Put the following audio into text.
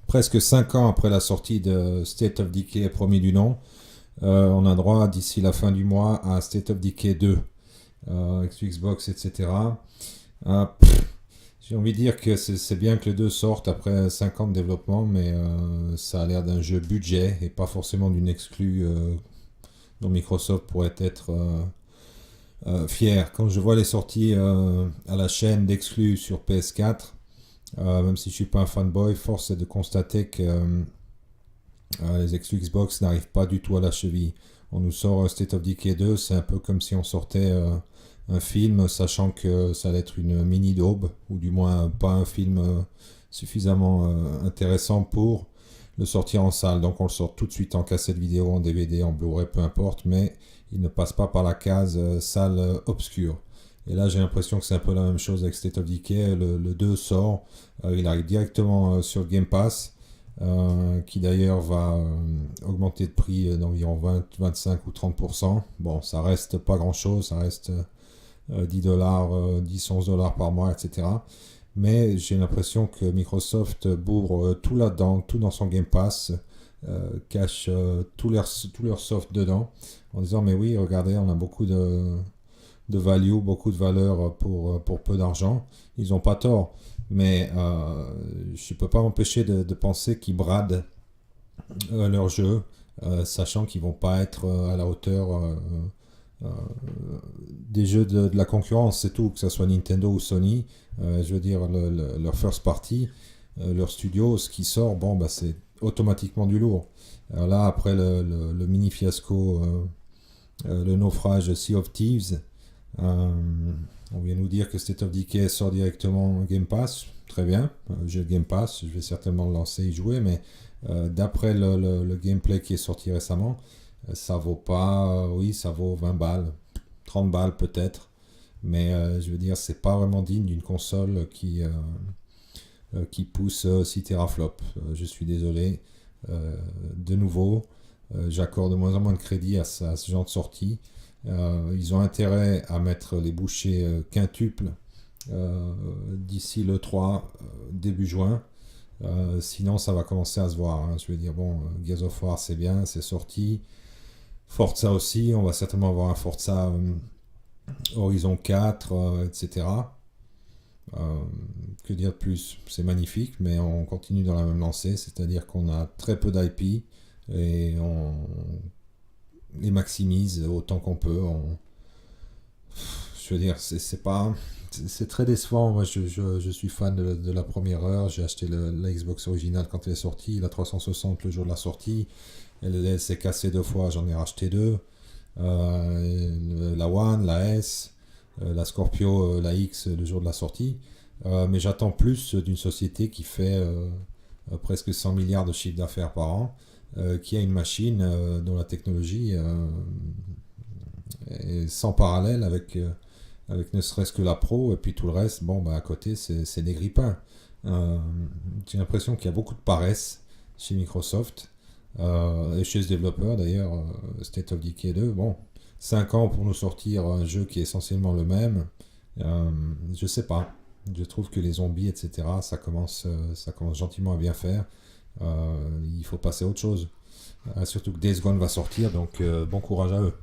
presque 5 ans après la sortie de State of Decay premier du nom, on a droit d'ici la fin du mois à State of Decay 2, Xbox, etc. Euh, j'ai envie de dire que c'est bien que les deux sortent après 5 ans de développement, mais ça a l'air d'un jeu budget et pas forcément d'une exclue dont Microsoft pourrait être fier. Quand je vois les sorties à la chaîne d'exclus sur PS4, même si je suis pas un fanboy, force est de constater que les exclus Xbox n'arrivent pas du tout à la cheville. On nous sort State of Decay 2, c'est un peu comme si on sortait un film, sachant que ça allait être une mini daube, ou du moins pas un film suffisamment intéressant pour le sortir en salle. Donc on le sort tout de suite en cassette vidéo, en DVD, en Blu-ray, peu importe, mais il ne passe pas par la case salle obscure. Et là j'ai l'impression que c'est un peu la même chose avec State of Decay. Le 2 sort, il arrive directement sur Game Pass, qui d'ailleurs va augmenter de prix d'environ 20, 25 ou 30%. Bon, ça reste pas grand chose, ça reste 10 dollars, 10, 11 dollars par mois, etc. Mais j'ai l'impression que Microsoft bourre tout là-dedans, tout dans son Game Pass, cache tout leur soft dedans, en disant mais oui, regardez, on a beaucoup de value, beaucoup de valeur pour peu d'argent. Ils n'ont pas tort, mais je ne peux pas m'empêcher de penser qu'ils bradent leur jeu, sachant qu'ils vont pas être à la hauteur euh, des jeux de la concurrence, c'est tout, que ce soit Nintendo ou Sony. Je veux dire, leur first party, leur studio, ce qui sort, bon, bah, c'est automatiquement du lourd. Alors là, après le mini fiasco, le naufrage Sea of Thieves, on vient nous dire que State of Decay sort directement Game Pass. Très bien, j'ai le Game Pass, je vais certainement le lancer et y jouer, mais d'après le gameplay qui est sorti récemment, ça vaut pas, oui, ça vaut 20 balles, 30 balles peut-être, mais je veux dire, c'est pas vraiment digne d'une console qui pousse 6 teraflops. Je suis désolé. De nouveau, j'accorde de moins en moins de crédit à ce genre de sortie. Ils ont intérêt à mettre les bouchées quintuples d'ici le 3 début juin. Sinon, ça va commencer à se voir, hein. Je veux dire, bon, Gears of War, c'est bien, c'est sorti. Forza aussi, on va certainement avoir un Forza Horizon 4, etc. Que dire de plus? C'est magnifique, mais on continue dans la même lancée, c'est-à-dire qu'on a très peu d'IP et on les maximise autant qu'on peut. Je veux dire, c'est pas. C'est très décevant. Moi, je suis fan de la première heure. J'ai acheté la Xbox originale quand elle est sortie, la 360 le jour de la sortie. Elle s'est cassée 2 fois, j'en ai racheté 2. La One, la S, la Scorpio, la X le jour de la sortie. Mais j'attends plus d'une société qui fait presque 100 milliards de chiffre d'affaires par an, qui a une machine dont la technologie est sans parallèle avec ne serait-ce que la Pro, et puis tout le reste, bon, bah, à côté, c'est des grippins. J'ai l'impression qu'il y a beaucoup de paresse chez Microsoft, et chez ce développeur d'ailleurs, State of Decay 2, bon, 5 ans pour nous sortir un jeu qui est essentiellement le même, je sais pas. Je trouve que les zombies, etc., ça commence gentiment à bien faire. Il faut passer à autre chose. Surtout que Days Gone va sortir, donc bon courage à eux.